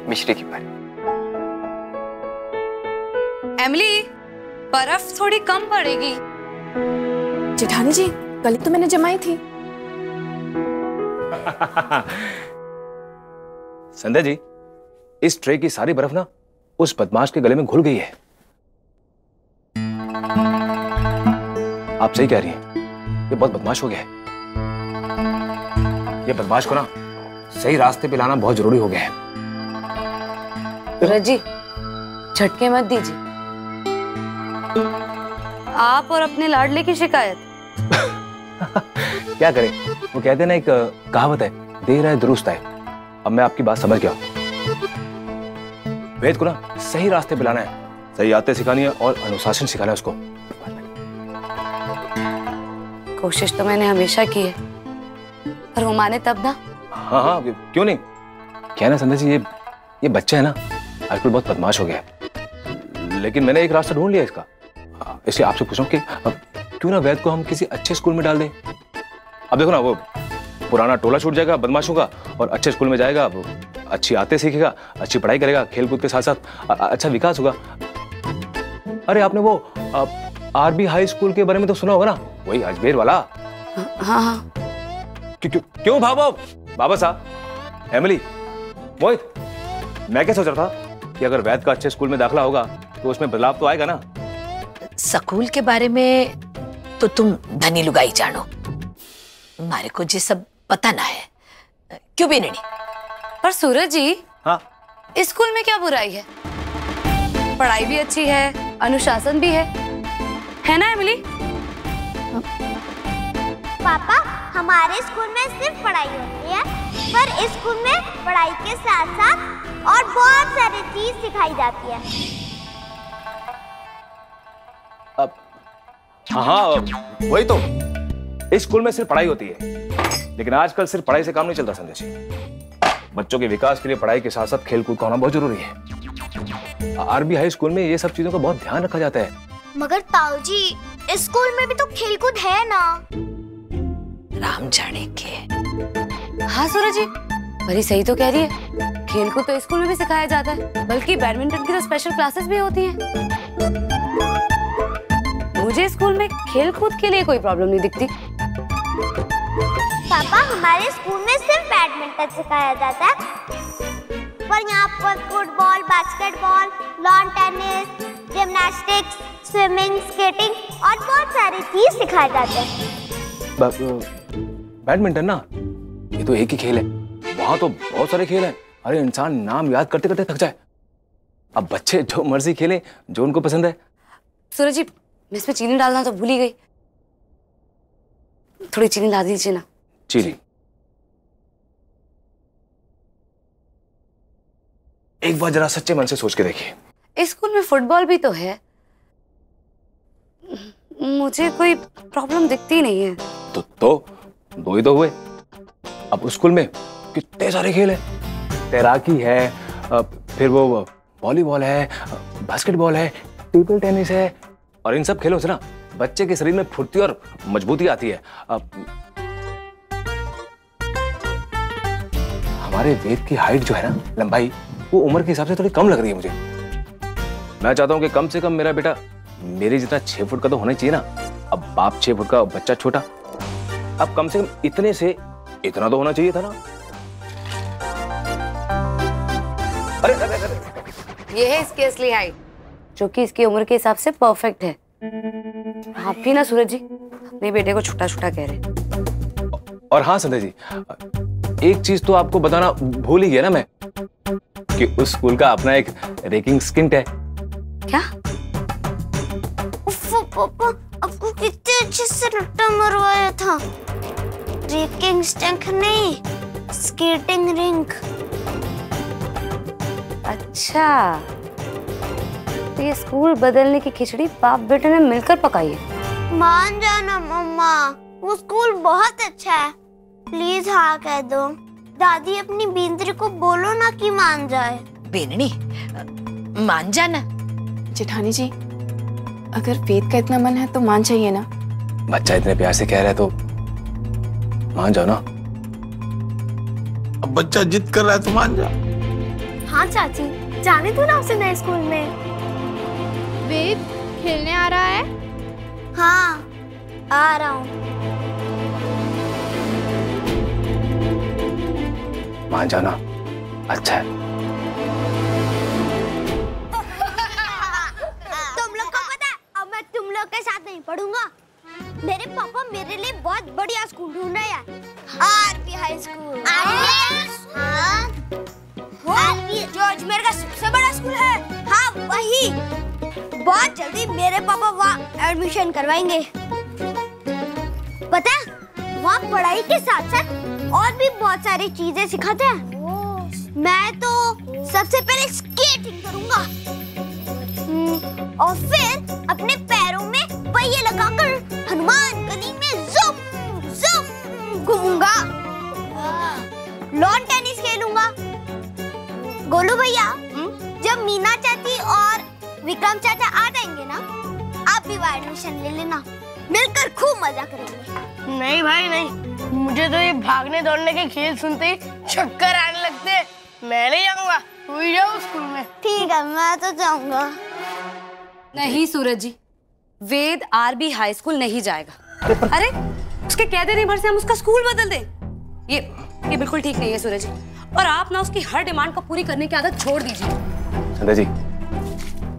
मिश्री की बारी। एमिली, बर्फ थोड़ी कम पड़ेगी। जेठानी जी, कल तो मैंने जमाई थी। संध्या जी, इस ट्रे की सारी बर्फ ना उस बदमाश के गले में घुल गई है। आप सही कह रही हैं, ये बहुत बदमाश हो गया है। ये बदमाश को ना सही रास्ते पे लाना बहुत जरूरी हो गया है। सूरज जी, झटके मत दीजिए। आप और अपने लाडले की शिकायत। क्या करें, वो कहते हैं ना, एक कहावत है, देर है दुरुस्त है। अब मैं आपकी बात समझ गया। वेद को ना सही रास्ते पे लाना है, सही आदतें सिखानी है और अनुशासन सिखाना है उसको। कोशिश तो मैंने हमेशा की है, पर वो माने तब ना। हाँ हाँ, क्यों नहीं। क्या है ना संध्या जी, ये बच्चा है ना आजकल बहुत बदमाश हो गया है, लेकिन मैंने एक रास्ता ढूंढ लिया इसका। इसलिए आपसे पूछूं कि क्यों ना वैद को हम किसी अच्छे स्कूल में डाल दें। अब देखो ना, वो पुराना टोला छूट जाएगा बदमाशों का और अच्छे स्कूल में जाएगा, वो अच्छी आदतें सीखेगा, अच्छी पढ़ाई करेगा, खेलकूद के साथ साथ अच्छा विकास होगा। अरे आपने वो आरबी हाई स्कूल के बारे में तो सुना होगा ना, वही अजमेर वाला। हाँ हाँ। क्यों बाबा साहब, एमिली, मोहित, मैं क्या सोच रहा था कि अगर वैद का अच्छे स्कूल में दाखिला होगा तो उसमें बदलाव तो आएगा ना। स्कूल के बारे में तो तुम धनी लुगाई जानो, हमारे को ये सब पता ना है, क्यों भी नहीं। पर सूरज जी, हाँ, इस स्कूल में क्या बुराई है? पढ़ाई भी अच्छी है, अनुशासन भी है ना एमिली? पापा, हमारे स्कूल में सिर्फ पढ़ाई होती है, पर इस स्कूल में पढ़ाई के साथ साथ और बहुत सारी चीज सिखाई जाती है। हाँ, वही तो, इस स्कूल में सिर्फ पढ़ाई होती है, लेकिन आजकल सिर्फ पढ़ाई से काम नहीं चलता संदेश। बच्चों के विकास के लिए पढ़ाई के साथ साथ खेलकूद का होना बहुत जरूरी है। आरबी हाई स्कूल में ये सब चीजों का बहुत ध्यान रखा जाता है। मगर ताऊजी, इस स्कूल में भी तो खेलकूद है ना। राम जाने के। हाँ सूरज जी, परी सही तो कह रही है, खेलकूद तो स्कूल में भी सिखाया जाता है, बल्कि बैडमिंटन की तो स्पेशल क्लासेस भी होती हैं। मुझे स्कूल में खेलकूद के लिए कोई प्रॉब्लम नहीं दिखती। पापा, हमारे स्कूल में सिर्फ बैडमिंटन सिखाया जाता है, पर यहाँ पर football, basketball, lawn tennis, gymnastics, swimming, skating और बहुत सारी चीज सिखाए जाते हैं। बैडमिंटन ना, ये तो एक ही खेल है, वहां तो बहुत सारे खेल हैं। अरे इंसान नाम याद करते करते थक जाए। अब बच्चे जो मर्जी खेलें, जो उनको पसंद है। सूरज जी, मैं इसमें चीनी डालना तो भूल ही गई, थोड़ी चीनी ला दीजिए ना। चीनी एक बार जरा सच्चे मन से सोच के देखिए। इस स्कूल में फुटबॉल भी तो है, मुझे कोई प्रॉब्लम दिखती नहीं है। तो दो ही तो हुए। अब उस स्कूल में कितने सारे खेल हैं, तैराकी है, फिर वो वॉलीबॉल है, बास्केटबॉल है, टेबल टेनिस है, और इन सब खेलों से ना बच्चे के शरीर में फुर्ती और मजबूती आती है। हमारे वेद की हाइट जो है ना, लंबाई, वो उम्र के हिसाब से थोड़ी कम लग रही है मुझे। मैं चाहता हूं कि कम से कम मेरा बेटा मेरे जितना 6 फुट का तो होना ही चाहिए ना। अब बाप 6 फुट का, बच्चा छोटा, अब कम से कम इतने से इतना तो होना चाहिए था ना। अरे ये है इसकी असली हाइट, जो कि इसकी उम्र के हिसाब से परफेक्ट है। आप भी ना सूरज जी अपने बेटे को छोटा छोटा कह रहे हैं। और हाँ संध्या जी, एक चीज तो आपको बताना भूल ही गया ना मैं, कि उस स्कूल का अपना एक रेकिंग स्किंट है। क्या? पापा, आपको कितने अच्छे से रट्टा मरवाया था। रेकिंग स्टिंक नहीं, स्केटिंग रिंक। अच्छा, तो ये स्कूल बदलने की खिचड़ी बाप बेटे ने मिलकर पकाई है। मान जाना मम्मा, वो स्कूल बहुत अच्छा है, प्लीज हाँ कह दो। दादी अपनी बेंद्री को बोलो ना कि मान जाए। बेननी, मान जाना। जेठानी जी, अगर वेद का इतना मन है तो मान जाइए ना। बच्चा इतने प्यार से कह रहा है तो मान जाओ ना। अब बच्चा जिद कर रहा है तो मान जा। हाँ चाची, जाने दो ना उसे नए स्कूल में। वेद खेलने आ रहा है? हाँ, आ रहा हूँ। मान जाना अच्छा है। तुम लोग को पता है, अब मैं तुम लोग के साथ नहीं पढ़ूंगा। मेरे पापा मेरे लिए बहुत बढ़िया स्कूल ढूंढ रहे हैं, आरबी हाई स्कूल। जो अजमेर का सबसे बड़ा स्कूल है। हाँ वही। बहुत जल्दी मेरे पापा वहाँ एडमिशन करवाएंगे। पता है, वहाँ पढ़ाई के साथ साथ और भी बहुत सारी चीजें सिखाते हैं। मैं तो सबसे पहले स्केटिंग करूंगा और फिर अपने पैरों में पहिए लगाकर हनुमान गली में ज़ूम ज़ूम घूमूंगा। लॉन टेनिस खेलूंगा। गोलू भैया, जब मीना चाची और विक्रम चाचा आ जाएंगे ना, आप भी वहाँ एडमिशन ले लेना। मिलकर खूब मजा करेंगे। नहीं भाई नहीं, मुझे तो ये भागने दौड़ने के खेल सुनते ही चक्कर आने लगते हैं। मैं नहीं जाऊंगा, तू ही जाओ स्कूल में। ठीक है, मैं तो जाऊंगा। नहीं सूरज जी, वेद आरबी हाई स्कूल नहीं जाएगा। अरे उसके कह देने भर से हम उसका स्कूल बदल दें, ये बिल्कुल ठीक नहीं है सूरज जी। और आप ना उसकी हर डिमांड को पूरी करने की आदत छोड़ दीजिए। संध्या जी,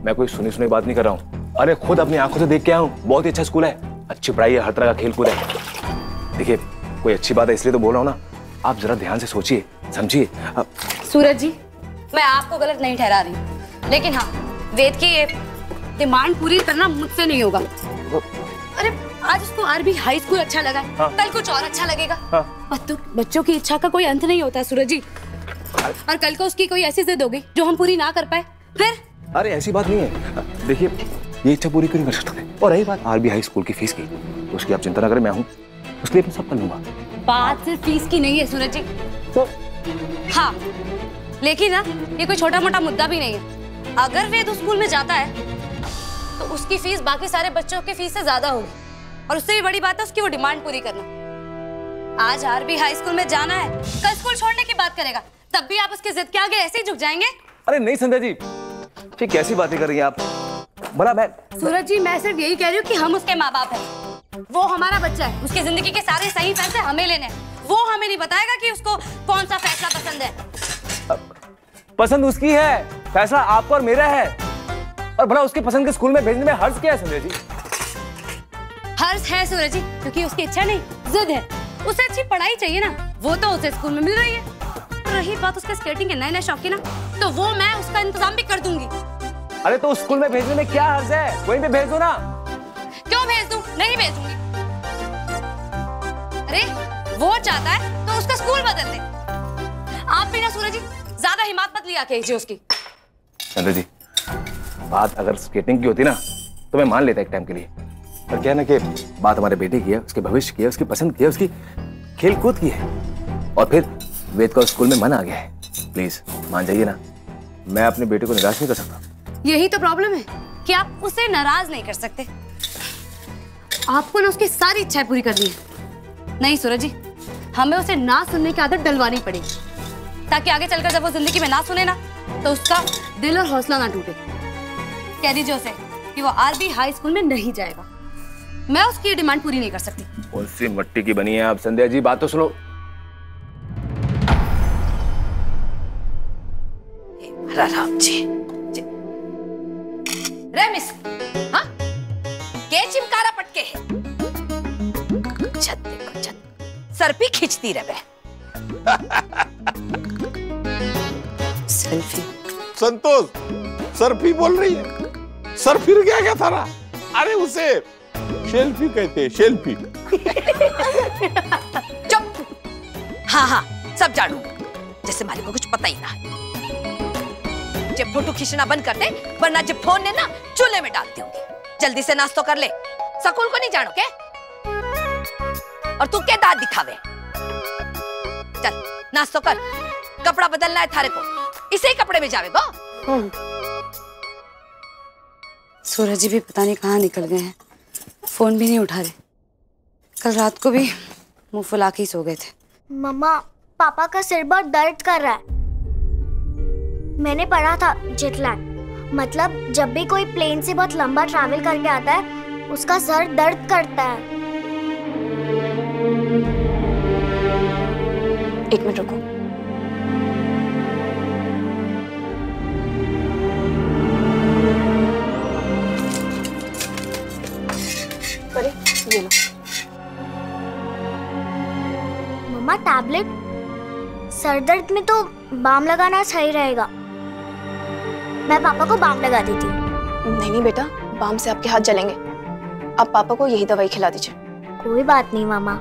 मैं कोई सुनी सुनी बात नहीं कर रहा हूँ। अरे खुद अपनी आंखों से देख के आया हूँ। बहुत ही अच्छा स्कूल है, अच्छी पढ़ाई है, हर तरह का खेल कूद है। देखिए, कोई अच्छी बात है इसलिए तो बोल रहा हूँ ना। आप जरा ध्यान से सोचिए, समझिए। सूरज जी, मैं आपको गलत नहीं ठहरा रही, लेकिन हाँ, वेद की ये डिमांड पूरी करना मुझसे नहीं होगा। अरे आज उसको आरबी हाई स्कूल अच्छा लगा, हाँ। कल कुछ और अच्छा लगेगा। हाँ। तो बच्चों की इच्छा का कोई अंत नहीं होता सूरज जी। और कल को उसकी कोई ऐसी जिद होगी जो हम पूरी ना कर पाए, फिर? अरे ऐसी बात नहीं है। देखिए, ये इच्छा पूरी क्यों नहीं कर सकते? और रही बात आरबी हाई स्कूल की फीस की, तो उसकी आप चिंता ना करें, मैं हूँ, उसके लिए मैं सब कर लूंगा। बात सिर्फ फीस की नहीं है सूरज जी। तो हाँ, लेकिन ना ये कोई छोटा मोटा मुद्दा भी नहीं है। अगर वेद उस स्कूल में जाता है तो उसकी फीस बाकी सारे बच्चों की फीस से ज्यादा होगी, और उससे भी बड़ी बात है उसकी वो डिमांड पूरी करना। आज आरबी हाई स्कूल में जाना है, कल स्कूल छोड़ने की बात करेगा, तब भी आप उसकी जिद के आगे ऐसे ही झुक जाएंगे? अरे नहीं संध्या जी, ये कैसी बातें कर रही हैं आप? भला मैं सूरज जी, मैं सिर्फ यही कह रही हूँ कि हम उसके माँ बाप हैं। वो हमारा बच्चा है, उसकी जिंदगी के सारे सही फैसले हमें लेने हैं। वो हमें नहीं बताएगा कि उसको कौन सा फैसला पसंद है। पसंद उसकी है, फैसला आपका और मेरा है। और भला उसके पसंद के स्कूल में भेजने में हर्ज क्या है संध्या जी? हर्ज है सूरज जी, क्योंकि उसकी इच्छा नहीं, जिद है। उसे अच्छी पढ़ाई चाहिए ना, वो तो उसे स्कूल में मिल रही है। रही बात उसके स्केटिंग के नए नए शौक की ना, तो वो मैं उसका इंतजाम भी कर दूंगी। अरे तो स्कूल में भेजने में क्या हर्ज है? वहीं पे भेज दो ना। क्यों भेज दूं? नहीं भेजूंगी। अरे वो चाहता है तो उसका स्कूल बदल दे। आप भी ना सूरज जी ज्यादा हिम्मत मत लिया कीजिए उसकी। संध्या जी, बात अगर स्केटिंग की होती ना तो मैं मान लेता एक टाइम के लिए, पर क्या है ना कि बात हमारे बेटे की है, उसके भविष्य की है, उसकी पसंद की है, उसकी खेल कूद की है। और फिर वेद का स्कूल में मन आ गया है। प्लीज मान जाइए ना, मैं अपने बेटे को निराश नहीं कर सकता। यही तो प्रॉब्लम है कि आप उसे नाराज नहीं कर सकते। आपको ना उसकी सारी इच्छाएं पूरी करनी है। नहीं सूरज जी, हमें उसे ना सुनने की आदत डलवानी पड़ेगी, ताकि आगे चलकर जब वो जिंदगी में ना सुने ना, तो उसका दिल और हौसला ना टूटे। कह दीजिए उसे कि वो आरबी हाई स्कूल में नहीं जाएगा। मैं उसकी डिमांड पूरी नहीं कर सकती। कौन सी मट्टी की बनी है आप संध्या जी? बात तो सुनो। राम जी, रे मिस, हाँ के चिमकारा पटके है? छत देखो छत, सर पे खींचती रहे। सेल्फी। संतोष, सर्फी बोल रही है? सर फिर गया क्या थारा? अरे उसे शेल्फी कहते हैं, शेल्फी। चुप। हाँ हाँ सब जानू, जैसे मालिक को कुछ पता ही ना है। जब फोटो खींचना बंद कर दे, वरना जब फोन ने ना चूल्हे में डाल दूंगी। जल्दी से नाश्ता कर ले, स्कूल को नहीं जानो के? और तू क्या दांत दिखावे? चल नाश्ता कर, कपड़ा बदलना है थारे को, इसे ही कपड़े में जावेगा। सूरज जी भी पता नहीं कहाँ निकल गए हैं, फोन भी नहीं उठा रहे। कल रात को भी मुंह फुला के ही सो गए थे। मम्मा, पापा का सिर बहुत दर्द कर रहा है। मैंने पढ़ा था जेट लैग, मतलब जब भी कोई प्लेन से बहुत लंबा ट्रैवल करके आता है उसका सर दर्द करता है। एक मिनट रुको। परे, ये लो। मम्मा टैबलेट, सर दर्द में तो बाम लगाना सही रहेगा। मैं पापा को बाम लगा देती हूँ। नहीं बेटा, बाम से आपके हाथ जलेंगे। आप पापा को यही दवाई खिला दीजिए। कोई बात नहीं मामा।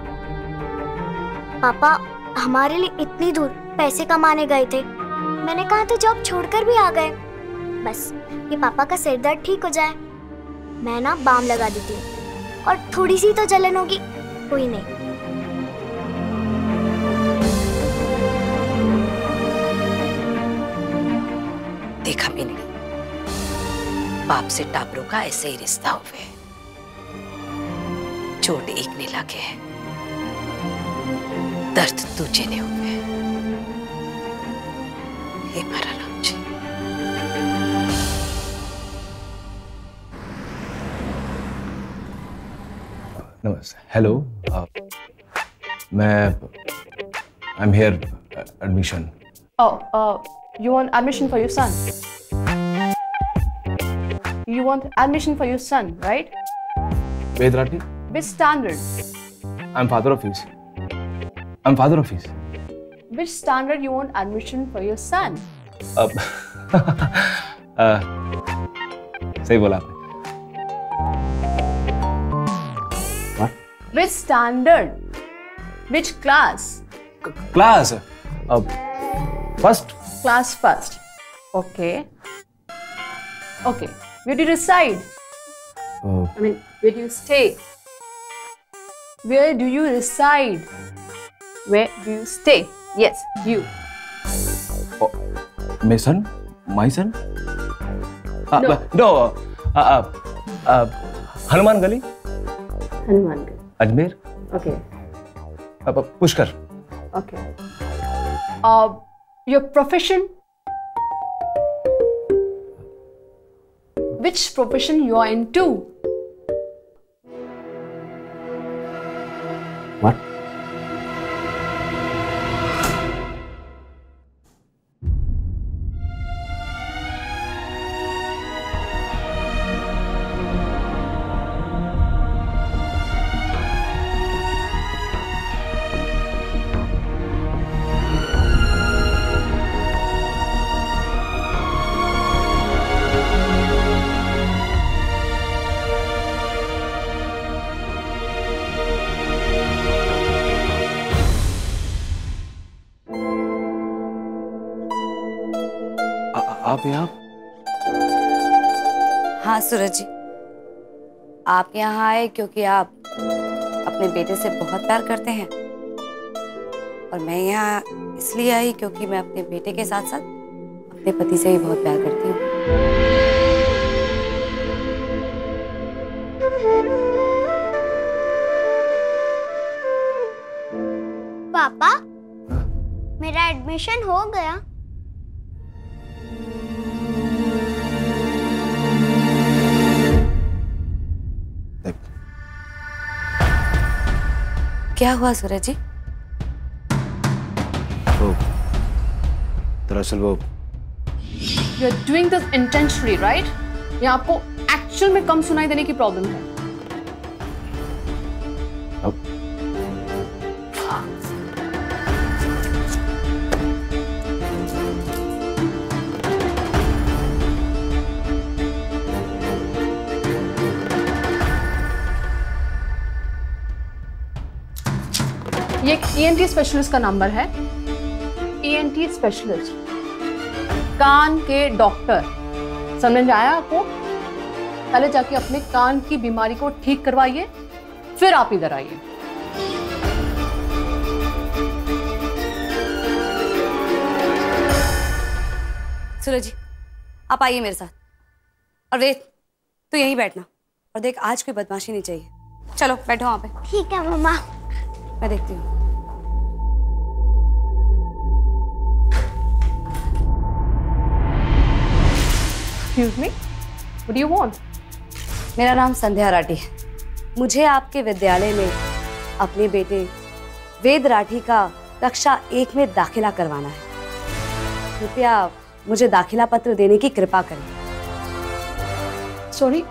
पापा हमारे लिए इतनी दूर पैसे कमाने गए थे, मैंने कहा तो जॉब छोड़कर भी आ गए। बस ये पापा का सिर दर्द ठीक हो जाए। मैं ना बाम लगा देती हूँ और थोड़ी सी तो जलन होगी, कोई नहीं। देखा मिनी, बाप से टाबरों का ऐसे ही रिश्ता हुए, चोट एक ने लगे है, दर्द दूजे ने हुए। हे मारा राम जी। नमस्ते। हेलो, मैं I am here admission. You want admission for your son? You want admission for your son, right? Ved Rathi? Which standard? I'm father of his. I'm father of his. Which standard you want admission for your son? सही बोला आपने। What? Which standard? Which class? Class. First. Class first. Okay. Okay. Where do you reside? I mean, where do you stay? Where do you reside? Where do you stay? Yes, you. My son? My son? No. No. Hanuman Gali? Hanuman. Ajmer? Okay. Pushkar. Okay. Your profession? Which profession you are into? What? आप यहाँ? हाँ सूरज जी, आप यहाँ आए क्योंकि आप अपने बेटे से बहुत प्यार करते हैं, और मैं यहाँ इसलिए आई क्योंकि मैं अपने बेटे के साथ साथ अपने पति से भी बहुत प्यार करती हूँ। पापा, मेरा एडमिशन हो गया। क्या हुआ सूरज जी? दरअसल वो You are doing this intentionally, right? या आपको एक्चुअल में कम सुनाई देने की प्रॉब्लम है? ये एक ENT स्पेशलिस्ट का नंबर है। ENT स्पेशलिस्ट, कान के डॉक्टर। समझ आया आपको? पहले जाके अपने कान की बीमारी को ठीक करवाइए, फिर आप इधर आइए। सूरज जी, आप आइए मेरे साथ। और वेद, तू यहीं बैठना। और देख, आज कोई बदमाशी नहीं चाहिए। चलो बैठो वहां पे। ठीक है मम्मा। मैं देखती हूँ। Excuse me? What do you want? मेरा नाम संध्या राठी है। मुझे आपके विद्यालय में अपने बेटे वेद राठी का कक्षा 1 में दाखिला करवाना है। कृपया मुझे दाखिला पत्र देने की कृपा करें। Sorry?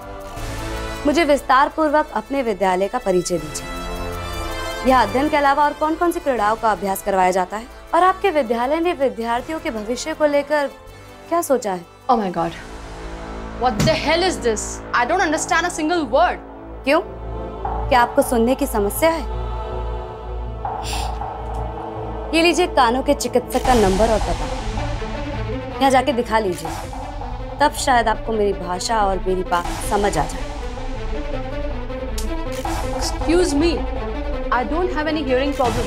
मुझे विस्तार पूर्वक अपने विद्यालय का परिचय दीजिए। यह अध्ययन के अलावा और कौन कौन सी क्रीड़ाओं का अभ्यास करवाया जाता है, और आपके विद्यालय ने विद्यार्थियों के भविष्य को लेकर क्या सोचा है? Oh my God. What the hell is this? I don't understand a single word. क्यों? क्या आपको सुनने की समस्या है? ये लीजिए कानों के चिकित्सक का नंबर और पता। यहाँ जाके दिखा लीजिए, तब शायद आपको मेरी भाषा और मेरी बात समझ आ जाए। Excuse me. I don't have any hearing problem.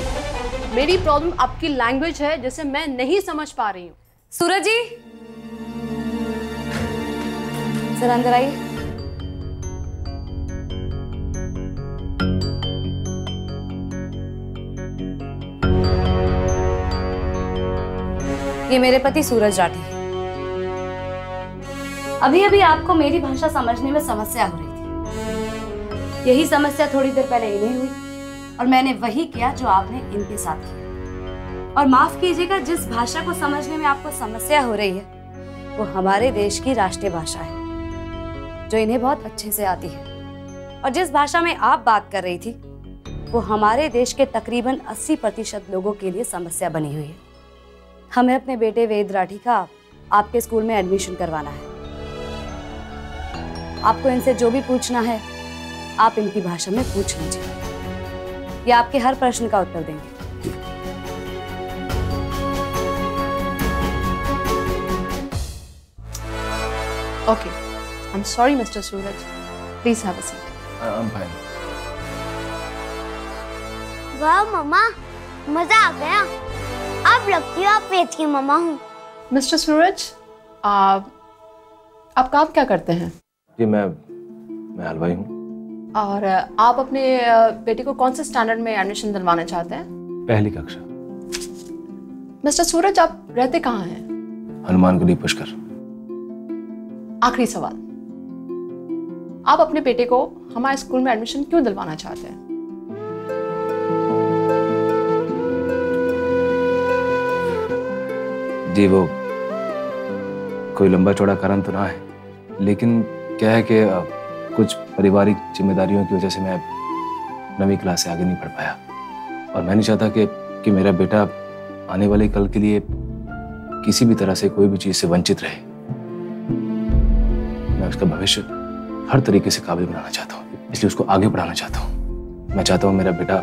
मेरी प्रॉब्लम आपकी लैंग्वेज है जिसे मैं नहीं समझ पा रही हूँ। सूरज जी, सर अंदर आइए। ये मेरे पति सूरज राठी। अभी अभी आपको मेरी भाषा समझने में समस्या हो रही थी। यही समस्या थोड़ी देर पहले इन्हें हुई, और मैंने वही किया जो आपने इनके साथ किया। और माफ कीजिएगा, जिस भाषा को समझने में आपको समस्या हो रही है वो हमारे देश की राष्ट्रीय भाषा है, जो इन्हें बहुत अच्छे से आती है। और जिस भाषा में आप बात कर रही थी वो हमारे देश के तकरीबन 80% लोगों के लिए समस्या बनी हुई है। हमें अपने बेटे वेद राठी का आपके स्कूल में एडमिशन करवाना है। आपको इनसे जो भी पूछना है आप इनकी भाषा में पूछ लीजिए, ये आपके हर प्रश्न का उत्तर देंगे। Okay. I'm sorry, Mr. Suraj. Please have a seat. I'm fine. वाह मम्मा, मजा आ गया। अब लगती हो आप वेद की मम्मा हूँ। Mr. Suraj, आप काम क्या करते हैं? जी मैं हलवाई हूँ। और आप अपने बेटे को कौन से स्टैंडर्ड में एडमिशन दिलवाना चाहते हैं? पहली कक्षा। मिस्टर सूरज, आप रहते कहाँ हैं? हनुमान गली पुष्कर। आखिरी सवाल, आप अपने बेटे को हमारे स्कूल में एडमिशन क्यों दिलवाना चाहते हैं? जी वो कोई लंबा चौड़ा कारण तो ना है, लेकिन क्या है कि कुछ पारिवारिक जिम्मेदारियों की वजह से मैं 9वीं क्लास से आगे नहीं पढ़ पाया, और मैं नहीं चाहता कि मेरा बेटा आने वाले कल के लिए किसी भी तरह से कोई भी चीज से वंचित रहे। मैं उसका भविष्य हर तरीके से काबिल बनाना चाहता हूँ, इसलिए उसको आगे बढ़ाना चाहता हूँ। मैं चाहता हूँ मेरा बेटा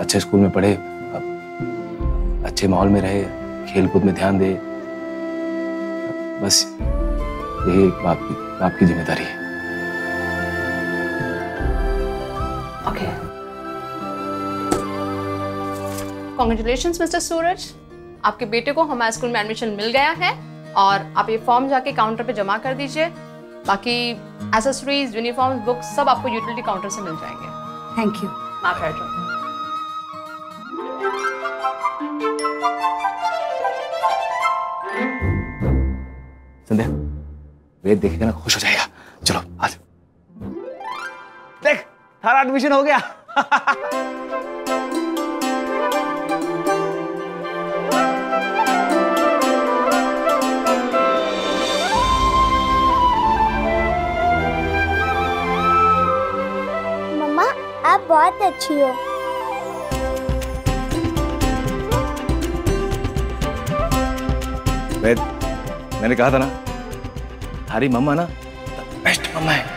अच्छे स्कूल में पढ़े, अच्छे माहौल में रहे, खेल कूद में ध्यान दे। बस यही आपकी जिम्मेदारी है। Okay. Congratulations, Mr. सूरज, आपके बेटे को हमारे स्कूल में एडमिशन मिल गया है, और आप ये फॉर्म जाके काउंटर पे जमा कर दीजिए। बाकी एसेसरीज, यूनिफॉर्म्स, बुक्स सब आपको यूटिलिटी काउंटर से मिल जाएंगे। Thank you. माफ कर दो। संध्या, वेद देखेगा ना, खुश हो जाएगा। चलो आज देख, थारा एडमिशन हो गया। मम्मा, आप बहुत अच्छी हो। वेद, मैंने कहा था ना, हमारी मम्मा ना बेस्ट मम्मा है।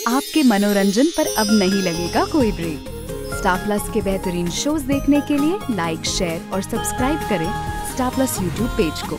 आपके मनोरंजन पर अब नहीं लगेगा कोई ब्रेक। स्टार प्लस के बेहतरीन शोज देखने के लिए लाइक, शेयर और सब्सक्राइब करें स्टार प्लस यूट्यूब पेज को।